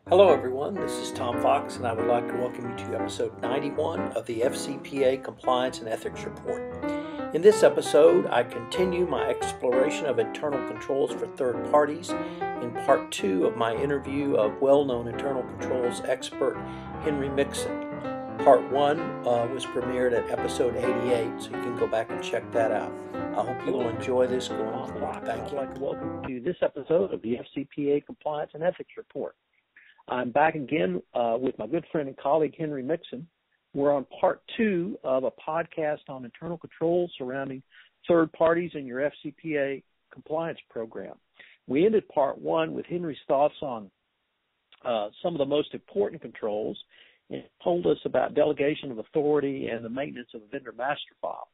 Hello, everyone. This is Tom Fox, and I would like to welcome you to episode 91 of the FCPA Compliance and Ethics Report. In this episode, I continue my exploration of internal controls for third parties in part 2 of my interview of well-known internal controls expert Henry Mixon. Part 1 was premiered at episode 88, so you can go back and check that out. I hope you will enjoy this going forward. Thank you. I'd like to welcome you to this episode of the FCPA Compliance and Ethics Report. I'm back again with my good friend and colleague, Henry Mixon. We're on part 2 of a podcast on internal controls surrounding third parties in your FCPA compliance program. We ended part 1 with Henry's thoughts on some of the most important controls and told us about delegation of authority and the maintenance of a vendor master file.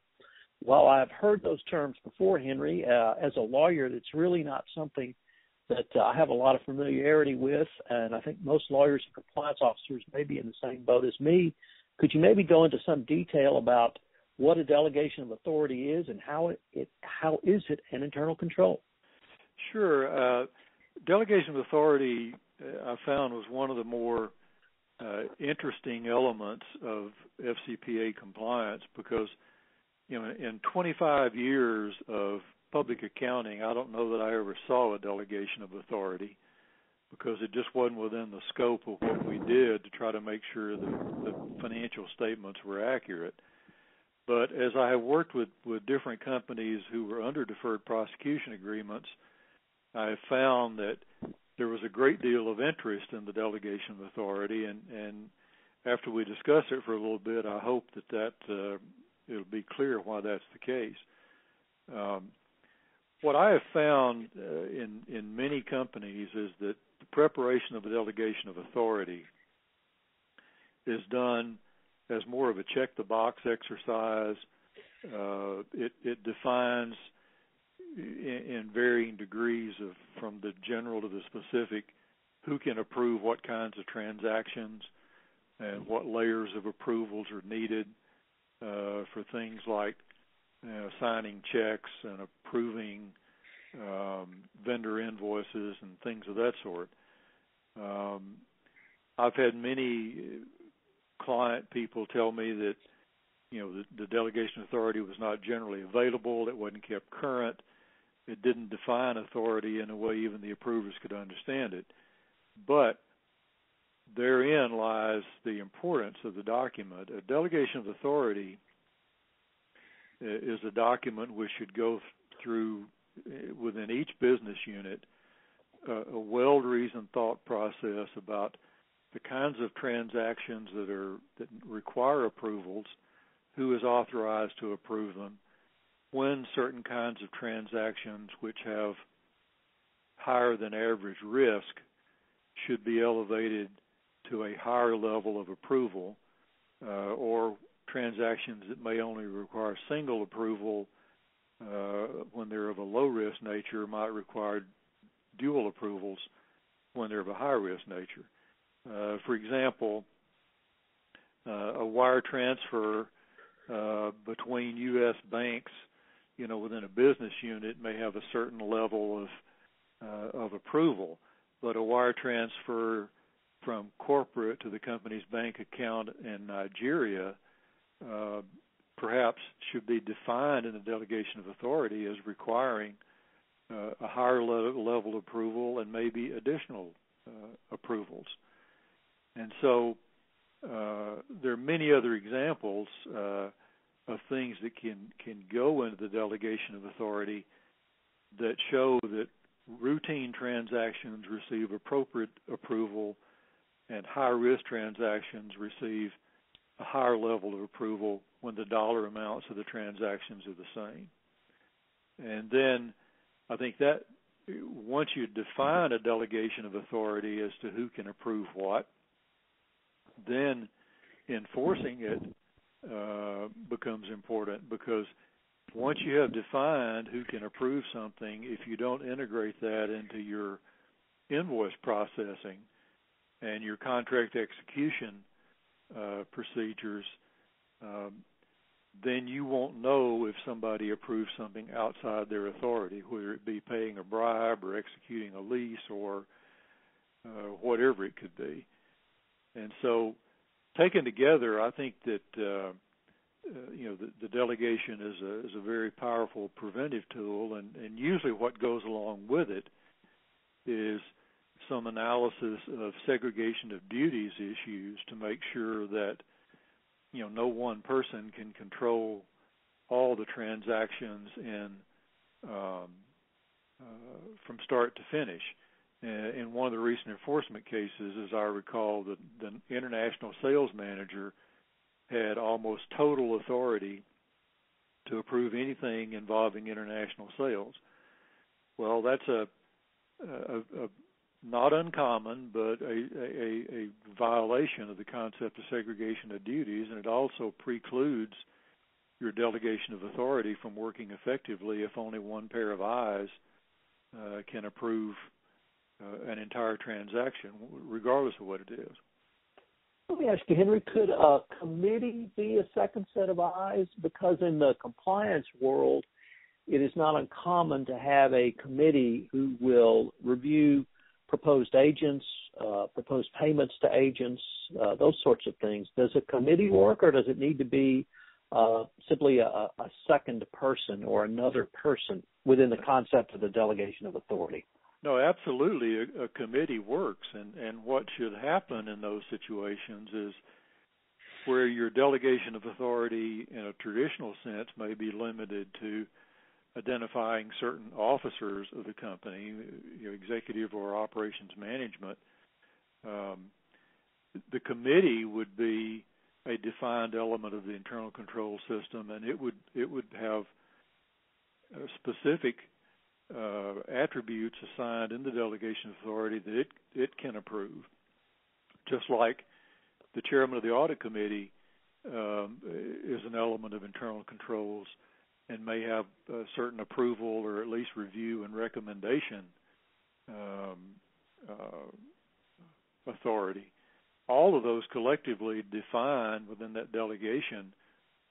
While I've heard those terms before, Henry, as a lawyer, that's really not something that I have a lot of familiarity with, and I think most lawyers and compliance officers may be in the same boat as me. Could you maybe go into some detail about what a delegation of authority is and how is it an internal control? Sure. Delegation of authority, I found, was one of the more interesting elements of FCPA compliance because, in 25 years of public accounting, I don't know that I ever saw a delegation of authority because it just wasn't within the scope of what we did to try to make sure the financial statements were accurate. But as I have worked with different companies who were under deferred prosecution agreements, I have found that there was a great deal of interest in the delegation of authority, and after we discuss it for a little bit, I hope that it'll be clear why that's the case. What I have found in many companies is that the preparation of a delegation of authority is done as more of a check-the-box exercise. It defines in varying degrees from the general to the specific who can approve what kinds of transactions and what layers of approvals are needed for things like signing checks and approving vendor invoices and things of that sort. I've had many client people tell me that the delegation authority was not generally available, it wasn't kept current, it didn't define authority in a way even the approvers could understand it. But therein lies the importance of the document. A delegation of authority is a document which should go through, within each business unit, a well-reasoned thought process about the kinds of transactions that require approvals, who is authorized to approve them, when certain kinds of transactions which have higher than average risk should be elevated to a higher level of approval, or transactions that may only require single approval when they're of a low-risk nature might require dual approvals when they're of a high-risk nature. For example, a wire transfer between U.S. banks, within a business unit may have a certain level of approval, but a wire transfer from corporate to the company's bank account in Nigeria perhaps should be defined in the delegation of authority as requiring a higher level of approval and maybe additional approvals. And so there are many other examples of things that can go into the delegation of authority that show that routine transactions receive appropriate approval and high-risk transactions receive a higher level of approval when the dollar amounts of the transactions are the same. And then I think that once you define a delegation of authority as to who can approve what, then enforcing it becomes important, because once you have defined who can approve something, if you don't integrate that into your invoice processing and your contract execution procedures, then you won't know if somebody approves something outside their authority, whether it be paying a bribe or executing a lease or whatever it could be. And so, taken together, I think that the delegation is a very powerful preventive tool, and usually what goes along with it is some analysis of segregation of duties issues to make sure that no one person can control all the transactions from start to finish. In one of the recent enforcement cases, as I recall, the international sales manager had almost total authority to approve anything involving international sales. Well, that's a not uncommon, but a violation of the concept of segregation of duties, and it also precludes your delegation of authority from working effectively if only one pair of eyes can approve an entire transaction, regardless of what it is. Let me ask you, Henry, could a committee be a second set of eyes? Because in the compliance world, it is not uncommon to have a committee who will review proposed agents, proposed payments to agents, those sorts of things. Does a committee work, or does it need to be simply a second person or another person within the concept of the delegation of authority? No, absolutely. A committee works, and what should happen in those situations is where your delegation of authority in a traditional sense may be limited to identifying certain officers of the company, executive or operations management. The committee would be a defined element of the internal control system, and it would have specific attributes assigned in the delegation of authority that it can approve. Just like the chairman of the audit committee is an element of internal controls and may have a certain approval or at least review and recommendation authority. All of those collectively define within that delegation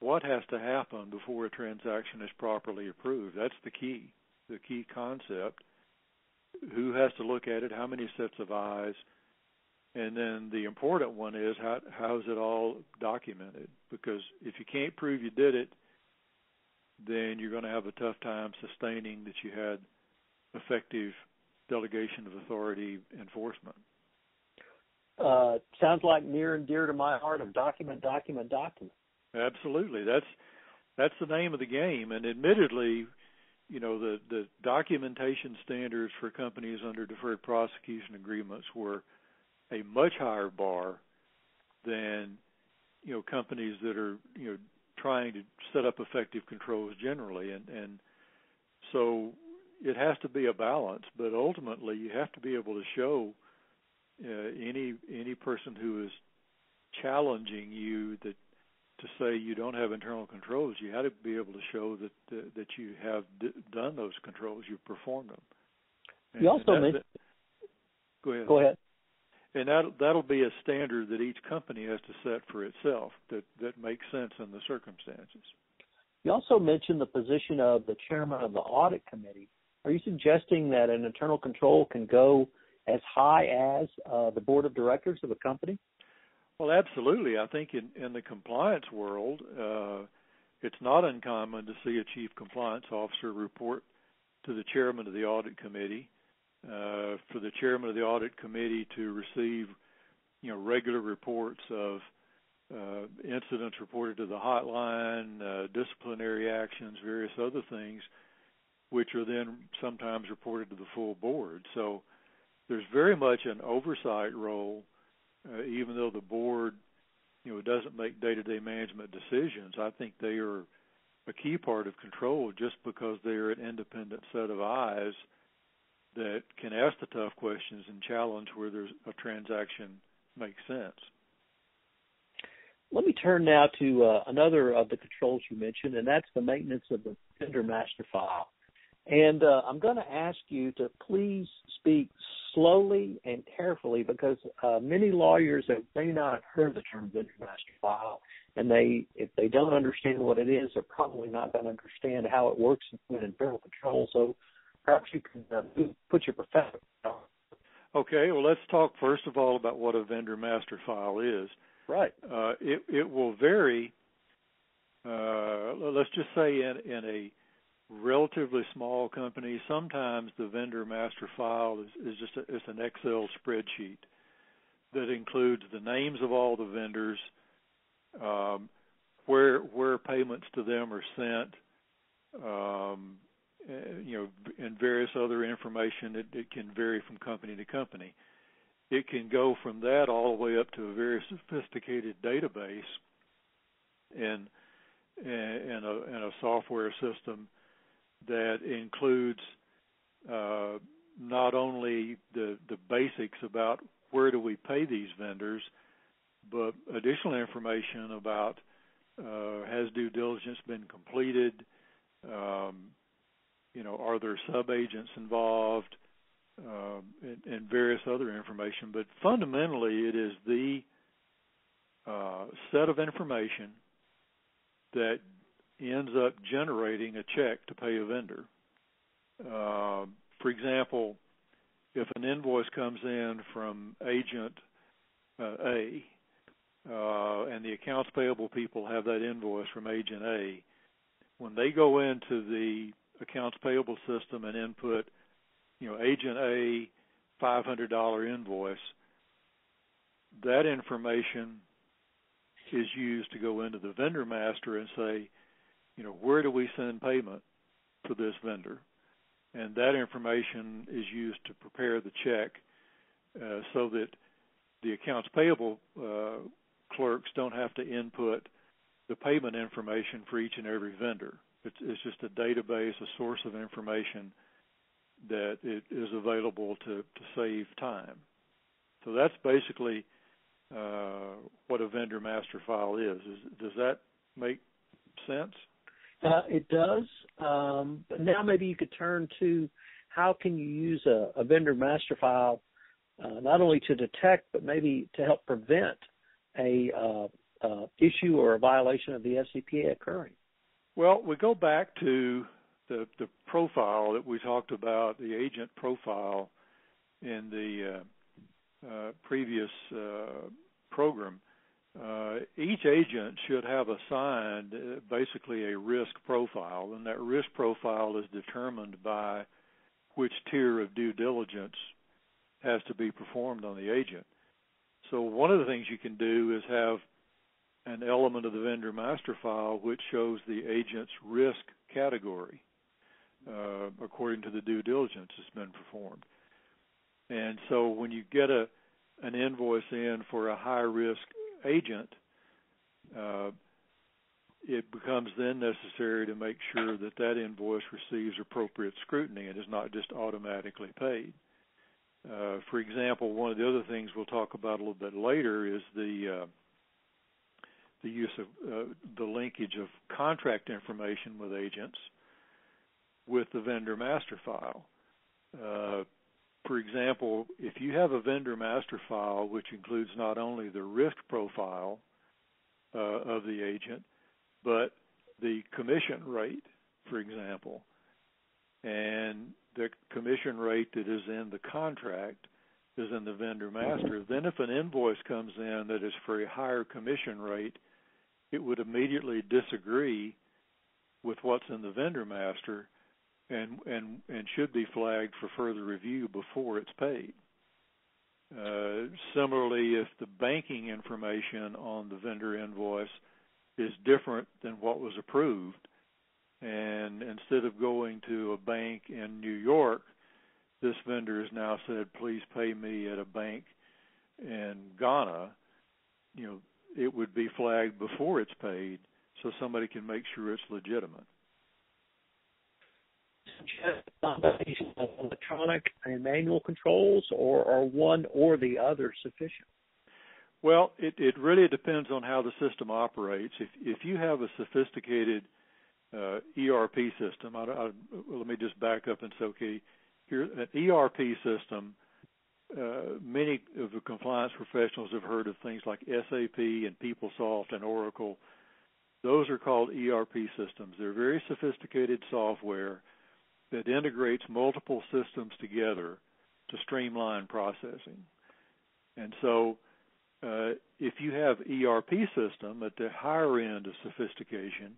what has to happen before a transaction is properly approved. That's the key concept. Who has to look at it, how many sets of eyes, and then the important one is how is it all documented? Because if you can't prove you did it, then you're going to have a tough time sustaining that you had effective delegation of authority enforcement. Sounds like near and dear to my heart of document. Absolutely. That's the name of the game. And admittedly, the documentation standards for companies under deferred prosecution agreements were a much higher bar than, companies that are, trying to set up effective controls generally. And so it has to be a balance, but ultimately you have to be able to show any person who is challenging you to say you don't have internal controls. You have to be able to show that you have done those controls, you've performed them. And you also mentioned. Go ahead. And that'll be a standard that each company has to set for itself that makes sense in the circumstances. You also mentioned the position of the chairman of the audit committee. Are you suggesting that an internal control can go as high as the board of directors of a company? Well, absolutely. I think in the compliance world, it's not uncommon to see a chief compliance officer report to the chairman of the audit committee, for the chairman of the audit committee to receive, regular reports of incidents reported to the hotline, disciplinary actions, various other things, which are then sometimes reported to the full board. So there's very much an oversight role, even though the board, doesn't make day-to-day management decisions. I think they are a key part of control just because they're an independent set of eyes that can ask the tough questions and challenge where there's a transaction makes sense. Let me turn now to another of the controls you mentioned, and that's the maintenance of the vendor master file. And I'm going to ask you to please speak slowly and carefully because many lawyers may not have heard the term vendor master file, and if they don't understand what it is, they're probably not going to understand how it works in internal control. So perhaps you can put your professional. Okay, well, let's talk first of all about what a vendor master file is. Right. It will vary. Let's just say in a relatively small company, sometimes the vendor master file is just it's an Excel spreadsheet that includes the names of all the vendors, where payments to them are sent, and various other information. It can vary from company to company. It can go from that all the way up to a very sophisticated database and a software system that includes not only the basics about where do we pay these vendors, but additional information about has due diligence been completed, are there sub-agents involved, and various other information. But fundamentally, it is the set of information that ends up generating a check to pay a vendor. For example, if an invoice comes in from agent A, and the accounts payable people have that invoice from agent A, when they go into the accounts payable system and input, agent A, $500 invoice, that information is used to go into the vendor master and say, where do we send payment for this vendor? And that information is used to prepare the check so that the accounts payable clerks don't have to input the payment information for each and every vendor. It's just a database, a source of information that it is available to save time. So that's basically what a vendor master file is. Does that make sense? It does. But now maybe you could turn to how can you use a vendor master file not only to detect but maybe to help prevent a issue or a violation of the FCPA occurring. Well, we go back to the profile that we talked about, the agent profile in the previous program. Each agent should have assigned basically a risk profile, and that risk profile is determined by which tier of due diligence has to be performed on the agent. So one of the things you can do is have an element of the vendor master file which shows the agent's risk category according to the due diligence that's been performed. And so when you get an invoice in for a high-risk agent, it becomes then necessary to make sure that that invoice receives appropriate scrutiny and is not just automatically paid. For example, one of the other things we'll talk about a little bit later is the use of the linkage of contract information with agents with the vendor master file. For example, if you have a vendor master file which includes not only the risk profile of the agent, but the commission rate, for example, and the commission rate that is in the contract is in the vendor master, then if an invoice comes in that is for a higher commission rate, it would immediately disagree with what's in the vendor master and should be flagged for further review before it's paid. Similarly, if the banking information on the vendor invoice is different than what was approved, and instead of going to a bank in New York, this vendor has now said, please pay me at a bank in Ghana, it would be flagged before it's paid so somebody can make sure it's legitimate. Electronic and manual controls, or are one or the other sufficient? Well, it really depends on how the system operates. If you have a sophisticated ERP system, let me just back up and say, okay, here an ERP system. Many of the compliance professionals have heard of things like SAP and PeopleSoft and Oracle. Those are called ERP systems. They're very sophisticated software that integrates multiple systems together to streamline processing. And so if you have ERP system at the higher end of sophistication,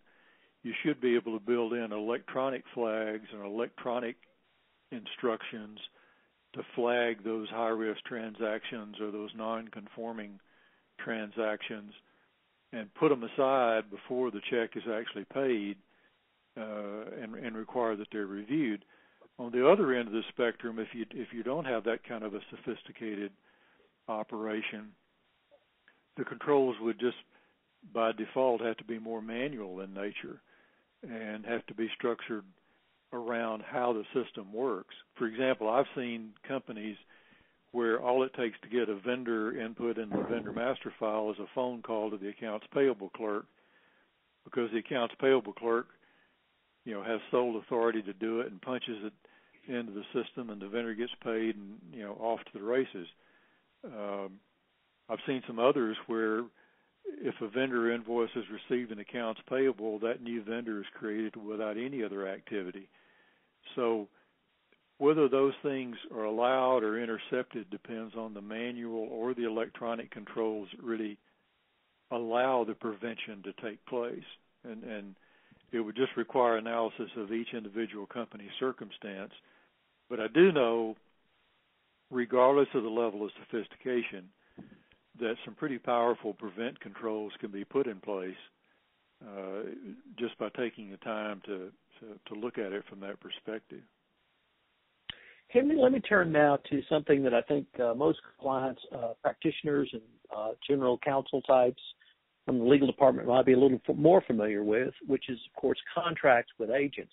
you should be able to build in electronic flags and electronic instructions to flag those high-risk transactions or those non-conforming transactions and put them aside before the check is actually paid and require that they're reviewed. On the other end of the spectrum, if you don't have that kind of a sophisticated operation, the controls would just by default have to be more manual in nature and have to be structured around how the system works. For example, I've seen companies where all it takes to get a vendor input in the vendor master file is a phone call to the accounts payable clerk, because the accounts payable clerk, has sole authority to do it and punches it into the system, and the vendor gets paid and, off to the races. I've seen some others where if a vendor invoice is received in accounts payable, that new vendor is created without any other activity. So whether those things are allowed or intercepted depends on the manual or the electronic controls that really allow the prevention to take place. And it would just require analysis of each individual company's circumstance. But I do know, regardless of the level of sophistication, that some pretty powerful prevent controls can be put in place just by taking the time to look at it from that perspective. Henry, let me turn now to something that I think most compliance practitioners and general counsel types from the legal department might be a little more familiar with, which is, of course, contracts with agents.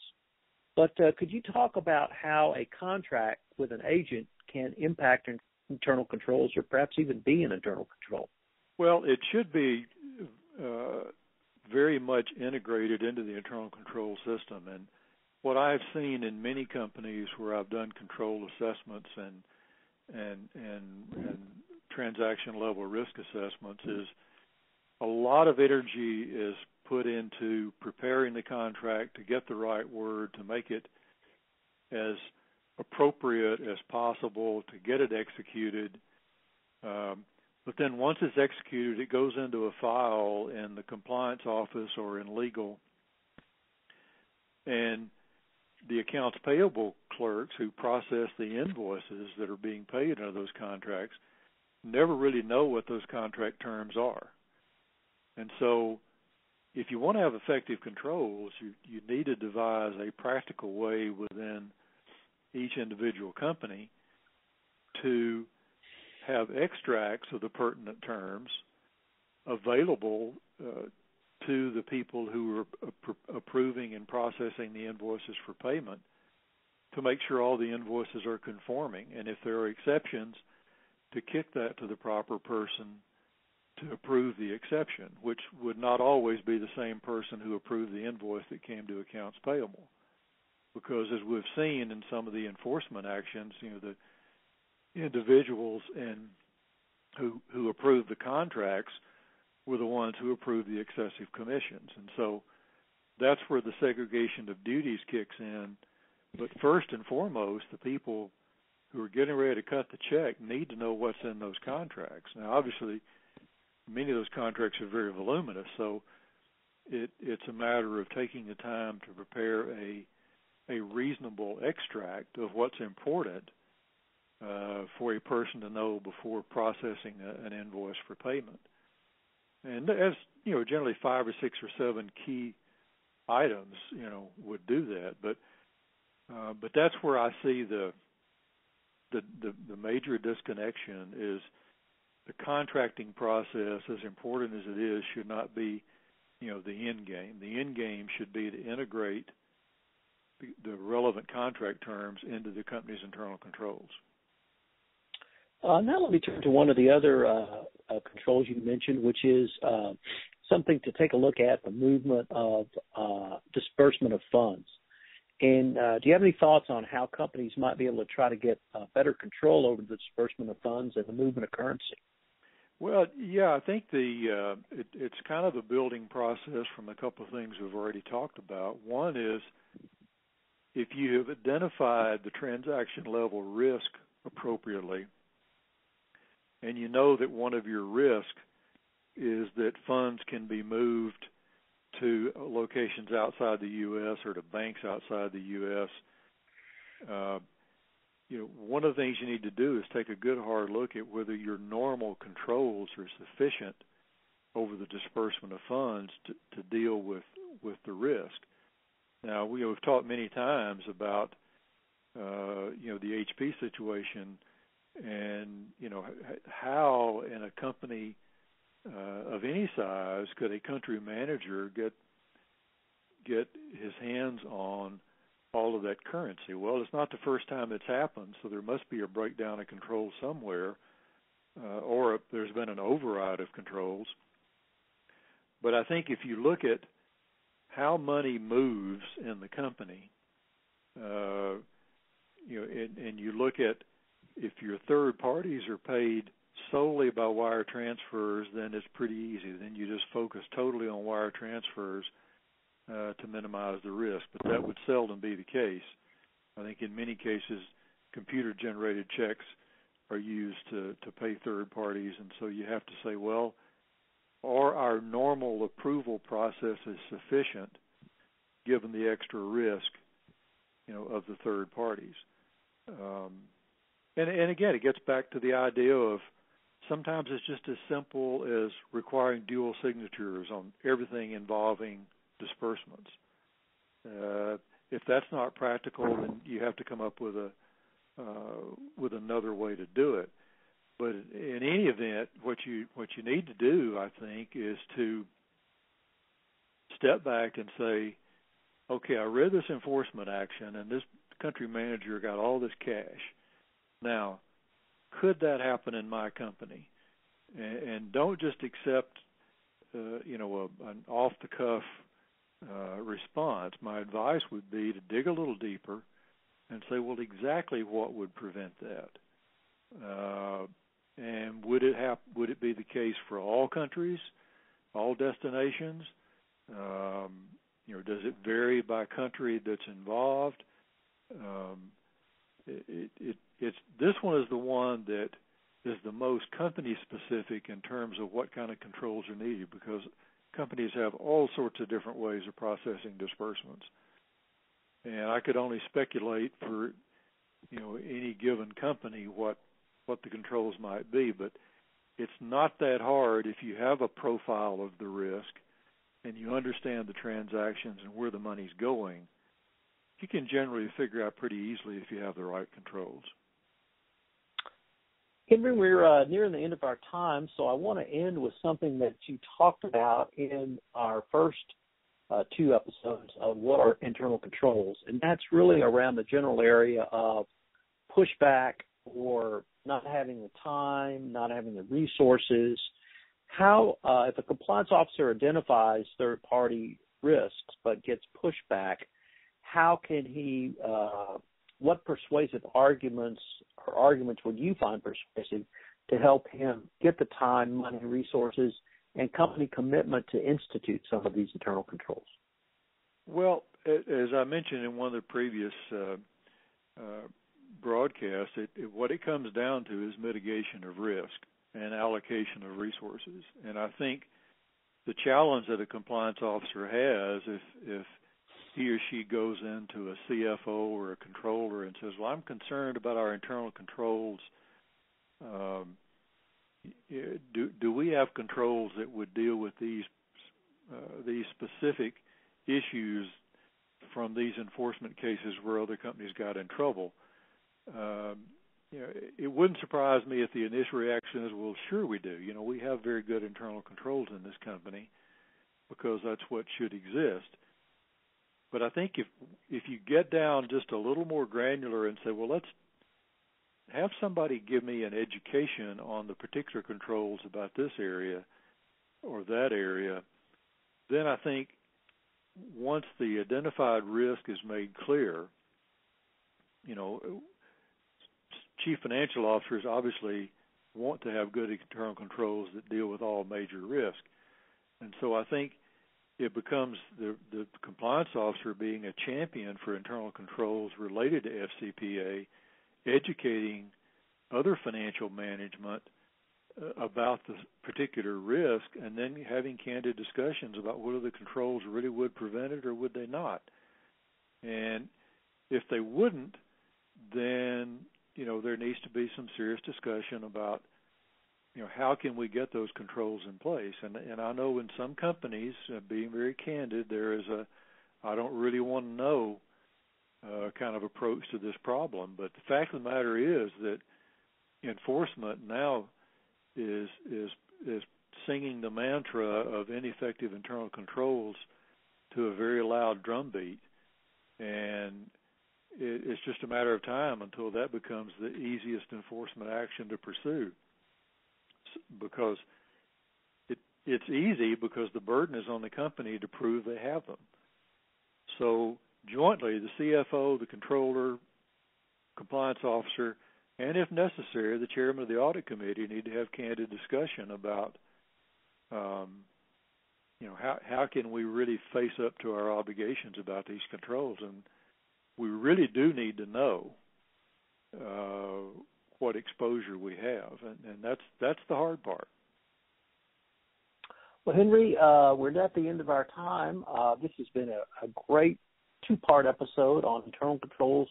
But could you talk about how a contract with an agent can impact internal controls or perhaps even be an internal control? Well, it should be very much integrated into the internal control system. And what I've seen in many companies where I've done control assessments and transaction level risk assessments is a lot of energy is put into preparing the contract to get the right word, to make it as appropriate as possible, to get it executed. But then once it's executed, it goes into a file in the compliance office or in legal. And the accounts payable clerks who process the invoices that are being paid under those contracts never really know what those contract terms are. And so if you want to have effective controls, you need to devise a practical way within each individual company to have extracts of the pertinent terms available to the people who are approving and processing the invoices for payment to make sure all the invoices are conforming. And if there are exceptions, to kick that to the proper person to approve the exception, which would not always be the same person who approved the invoice that came to accounts payable. Because as we've seen in some of the enforcement actions, the individuals who approved the contracts were the ones who approved the excessive commissions. And so that's where the segregation of duties kicks in. But first and foremost, the people who are getting ready to cut the check need to know what's in those contracts. Now, obviously, many of those contracts are very voluminous, so it's a matter of taking the time to prepare a reasonable extract of what's important for a person to know before processing an invoice for payment. And as generally 5 or 6 or 7 key items, would do that. But that's where I see the major disconnection is the contracting process, as important as it is, should not be, the end game. The end game should be to integrate the relevant contract terms into the company's internal controls. Now let me turn to one of the other controls you mentioned, which is something to take a look at, the movement of disbursement of funds. And do you have any thoughts on how companies might be able to try to get better control over the disbursement of funds and the movement of currency? Well, yeah, I think it's kind of a building process from a couple of things we've already talked about. One is if you have identified the transaction level risk appropriately, and you know that one of your risks is that funds can be moved to locations outside the U.S. or to banks outside the U.S., one of the things you need to do is take a good hard look at whether your normal controls are sufficient over the disbursement of funds to deal with the risk. Now, we've talked many times about the HP situation, and how in a company of any size could a country manager get his hands on all of that currency. Well, it's not the first time it's happened, so there must be a breakdown of control somewhere, or there's been an override of controls. But I think if you look at how money moves in the company, and you look at if your third parties are paid solely by wire transfers, then it's pretty easy. Then you just focus totally on wire transfers to minimize the risk. But that would seldom be the case. I think in many cases, computer-generated checks are used to pay third parties, and so you have to say, well, are our normal approval processes sufficient given the extra risk, of the third parties? And again, it gets back to the idea of sometimes it's just as simple as requiring dual signatures on everything involving disbursements. If that's not practical, then you have to come up with another way to do it. But in any event, what you need to do, I think, is to step back and say, okay, I read this enforcement action, and this country manager got all this cash. Now, could that happen in my company? And don't just accept, an off-the-cuff response. My advice would be to dig a little deeper and say, well, exactly what would prevent that? And would it be the case for all countries, all destinations? Does it vary by country that's involved? This one is the one that is the most company-specific in terms of what kind of controls are needed, because companies have all sorts of different ways of processing disbursements. And I could only speculate for, any given company what the controls might be, but it's not that hard if you have a profile of the risk and you understand the transactions and where the money's going. You can generally figure out pretty easily if you have the right controls. Henry, we're nearing the end of our time, so I want to end with something that you talked about in our first two episodes of what are internal controls, and that's really around the general area of pushback or not having the time, not having the resources. How, if a compliance officer identifies third-party risks but gets pushback, how can he, what persuasive arguments would you find persuasive to help him get the time, money, resources, and company commitment to institute some of these internal controls? Well, as I mentioned in one of the previous broadcasts, what it comes down to is mitigation of risk and allocation of resources. And I think the challenge that a compliance officer has, if he or she goes into a CFO or a controller and says, well, I'm concerned about our internal controls, do we have controls that would deal with these specific issues from these enforcement cases where other companies got in trouble? It wouldn't surprise me if the initial reaction is, well, sure we do. We have very good internal controls in this company because that's what should exist. But I think if you get down just a little more granular and say, well, let's have somebody give me an education on the particular controls about this area or that area, then I think once the identified risk is made clear, chief financial officers obviously want to have good internal controls that deal with all major risk. And so I think it becomes the compliance officer being a champion for internal controls related to FCPA, educating other financial management about the particular risk, and then having candid discussions about whether the controls really would prevent it or would they not. And if they wouldn't, then, there needs to be some serious discussion about, how can we get those controls in place? And I know in some companies, being very candid, there is I don't really want to know kind of approach to this problem. But the fact of the matter is that enforcement now is singing the mantra of ineffective internal controls to a very loud drumbeat, and it's just a matter of time until that becomes the easiest enforcement action to pursue, because it's easy because the burden is on the company to prove they have them. So jointly, the CFO, the controller, compliance officer, and if necessary, the chairman of the audit committee need to have candid discussion about, how can we really face up to our obligations about these controls. And we really do need to know what exposure we have, and that's the hard part. Well, Henry, we're at the end of our time. This has been a great two-part episode on internal controls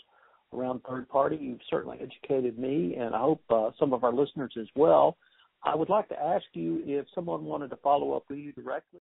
around third party. You've certainly educated me, and I hope some of our listeners as well. I would like to ask you if someone wanted to follow up with you directly.